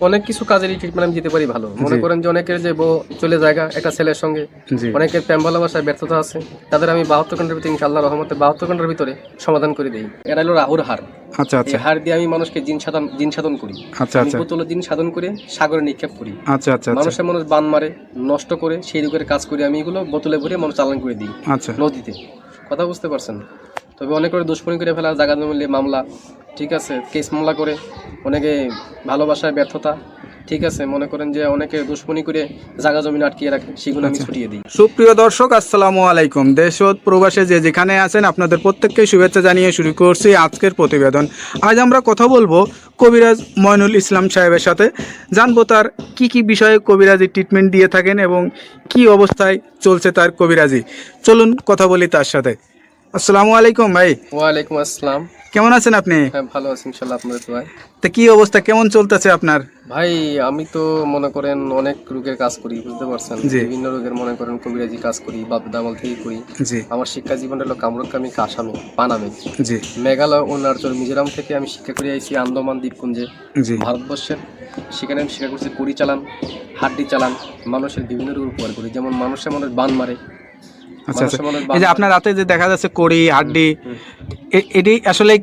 অনেক কিছু কাজেরই ট্রিটমেন্ট আমি দিতে পারি ভালো। মনে করেন যে অনেকের যে বউ চলে জায়গা একটা ছেলের সঙ্গে, অনেকের প্রেম ভালোবাসায় ব্যর্থতা আছে, তাদের আমি 72 ঘন্টার ভিতরে ইনশাআল্লাহ রহমতে 72 ঘন্টার ভিতরে সমাধান করে দিই। এরা হলো রাহুর হার। আচ্ছা এই আচ্ছা হার দিয়ে আমি মানুষকে জিন সাধন করি। আচ্ছা আমি আচ্ছা বোতল জিন সাধন করে সাগরে নিক্ষেপ করি। আচ্ছা আচ্ছা মানুষ বান মারে, নষ্ট করে, সেই রোগের কাজ করি আমি, এগুলো বোতলে ভরে মানুষ চালান করে দিই আচ্ছা নদীতে। কথা বুঝতে পারছেন? তবে অনেক করে দুশ্মনী করে ফেলা, জায়গা জমিলে মামলা, ঠিক আছে, কেস মামলা করে, অনেকে ভালোবাসায় ব্যর্থতা, ঠিক আছে, মনে করেন যে অনেকে দুশ্মনী করে জায়গা জমিন আটকিয়ে রাখে, সেগুলো আমি ছুটিয়ে দিই। সুপ্রিয় দর্শক, আসসালামু আলাইকুম। দেশ ও প্রবাসে যে যেখানে আছেন আপনাদের প্রত্যেককে শুভেচ্ছা জানিয়ে শুরু করছি আজকের প্রতিবেদন। আজ আমরা কথা বলবো কবিরাজ মইনুল ইসলাম সাহেবের সাথে। জানবো তার কি বিষয়ে কবিরাজি ট্রিটমেন্ট দিয়ে থাকেন এবং কি অবস্থায় চলছে তার কবিরাজি। চলুন কথা বলি তার সাথে। আসসালামু আলাইকুম ভাই। ওয়ালাইকুম আসসালাম। কেমন আছেন আপনি? হ্যাঁ, ভালো আছি ইনশাল্লাহ, আপনাদের দোয়ায়। তা কি অবস্থা, কেমন চলতেছে আপনার? ভাই আমি তো মনে করেন অনেক রোগের কাজ করি, বুঝতে পারছেন, বিভিন্ন রোগের মনে করেন কবিরাজি কাজ করি, বাপ দামাল থেকে করি। আমার শিক্ষা জীবন হলো কামরুকামি কাসামে পানামে, মেঘালয় ও অরুণাচল মিজোরাম থেকে আমি শিক্ষা করে আইছি আন্দামান দ্বীপপুঞ্জে, ভারতবর্ষের। সেখানে আমি শিক্ষা করছি কুড়ি চালান, হাড্ডি চালান, মানুষের বিভিন্ন রোগ উপকার করি। যেমন মানুষের মনে বান মারে। আচ্ছা আচ্ছা, এই যে আপনার রাতে যে দেখা যাচ্ছে কড়ি হাড্ডি, এটি আসলে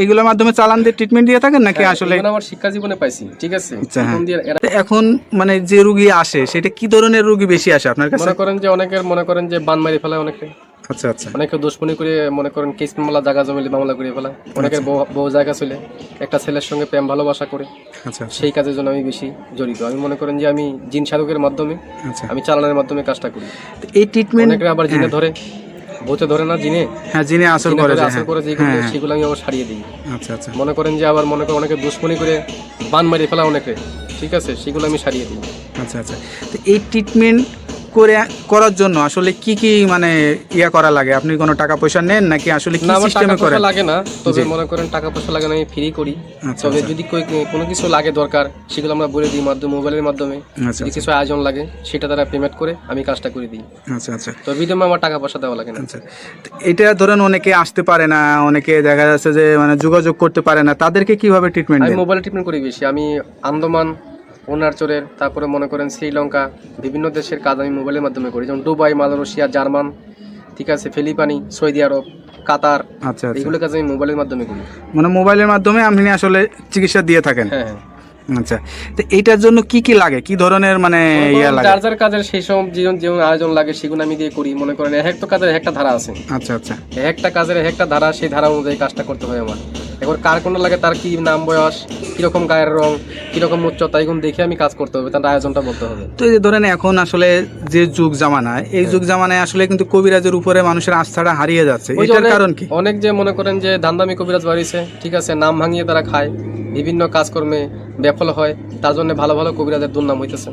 এইগুলোর মাধ্যমে চালান দিয়ে ট্রিটমেন্ট দিয়ে থাকেন নাকি? আসলে আমার শিক্ষা জীবনে পাইছি, ঠিক আছে। এখন মানে যে রোগী আসে সেটা কি ধরনের রোগী বেশি আসে আপনার কাছে? মনে করেন যে অনেকের মনে করেন যে বান মারি ফেলায় অনেকে। আচ্ছা আচ্ছা, অনেকে দুশ্মনী করে মনে করেন কেস মামলা, জায়গা জমিলে মামলা করে ফেলায়। অনেকের বউ জায়গা চলে একটা ছেলের সঙ্গে প্রেম ভালোবাসা করে। আচ্ছা, সেই কাজের জন্য আমি বেশি জড়িত। আমি মনে করেন যে আমি জিন সাধকের মাধ্যমে, আমি চালানোর মাধ্যমে কাজটা করি। এই ট্রিটমেন্ট অনেকে আবার জিনে ধরে, বউতে ধরে না, জিনে, হ্যাঁ জিনে আসর করে যেগুলো সেগুলো আমি আবার সারিয়ে দিই। আচ্ছা আচ্ছা, মনে করেন যে আবার মনে করেন অনেকে দুশ্মনী করে বান মারি ফেলা অনেকে, ঠিক আছে, সেগুলো আমি সারিয়ে দিই। আচ্ছা আচ্ছা, তো এই ট্রিটমেন্ট করার জন্য আসলে কি মানে করা লাগে? আপনি কোনো টাকা পয়সা নেন নাকি আসলে কি সিস্টেমে করেন? লাগে না, তবে মনে করেন টাকা পয়সা লাগে না, আমি ফ্রি করি। তবে যদি কোনো কিছু লাগে দরকার, সেগুলো আমরা বলে দিই মোবাইলের মাধ্যমে। যদি কিছু আয়োজন লাগে সেটা দ্বারা পেমেন্ট করে আমি কাজটা করে দিই। আচ্ছা আচ্ছা, তো বিধমে আমার টাকা পয়সা দেওয়া লাগে না। আচ্ছা, এটা ধরেন অনেকে আসতে পারে না, অনেকে দেখা যাচ্ছে যে মানে যোগাযোগ করতে পারে না, তাদেরকে কিভাবে ট্রিটমেন্ট? আমি মোবাইলে ট্রিটমেন্ট করি বেশি। আমি আন্দামান, অরুণাচলের, তারপরে মনে করেন শ্রীলঙ্কা, বিভিন্ন দেশের কাজ আমি মোবাইলের মাধ্যমে করি। যেমন দুবাই, মালয়েশিয়া, জার্মান, ঠিক আছে, ফিলিপাইনি, সৌদি আরব, কাতার, আচ্ছা, এগুলো কাজ আমি মোবাইলের মাধ্যমে করি। মানে মোবাইলের মাধ্যমে আপনি আসলে চিকিৎসা দিয়ে থাকেন? হ্যাঁ। আচ্ছা, তো এইটার জন্য কি লাগে, কি ধরনের মানে লাগে? যার যার কাজের সেই সব যেমন আয়োজন লাগে সেগুলো আমি দিয়ে করি। মনে করেন এক একটা কাজের একটা ধারা আছে। আচ্ছা আচ্ছা, একটা কাজের একটা ধারা, সেই ধারা অনুযায়ী কাজটা করতে হয় আমার। এবার কার কোন লাগে, তার কি নাম, বয়স, কিরকম গায়ের রং, কিরকম উচ্চতা, এগুলো দেখে আমি কাজ করতে হবে, তার আয়োজনটা বলতে হবে। তো এই যে ধরেন এখন আসলে যে যুগ জামানায়, এই যুগ জামানায় আসলে কিন্তু কবিরাজের উপরে মানুষের আস্থাটা হারিয়ে যাচ্ছে। এটার কারণ কি? অনেক যে মনে করেন যে ধান্দামি কবিরাজ বাড়িছে, ঠিক আছে, নাম ভাঙিয়ে তারা খায়, বিভিন্ন কাজকর্মে ব্যাফল হয়, তার জন্য ভালো ভালো কবিরাজের দুর্নাম হইতেছে।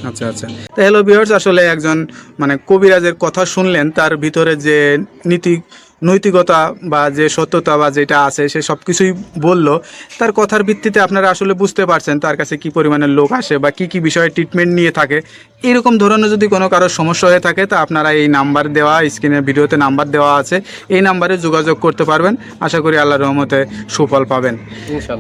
আচ্ছা আচ্ছা, তো হ্যালো ভিউয়ার্স, আসলে একজন মানে কবিরাজের কথা শুনলেন, তার ভিতরে যে নৈতিকতা বা যে সত্যতা বা যেটা আছে সে সব কিছুই বললো। তার কথার ভিত্তিতে আপনারা আসলে বুঝতে পারছেন তার কাছে কি পরিমাণের লোক আসে বা কি বিষয়ে ট্রিটমেন্ট নিয়ে থাকে। এরকম ধরনের যদি কোনো কারোর সমস্যা হয়ে থাকে তা আপনারা এই নাম্বার দেওয়া, স্ক্রিনের ভিডিওতে নাম্বার দেওয়া আছে, এই নাম্বারে যোগাযোগ করতে পারবেন। আশা করি আল্লাহর রহমতে সুফল পাবেন ইনশাআল্লাহ।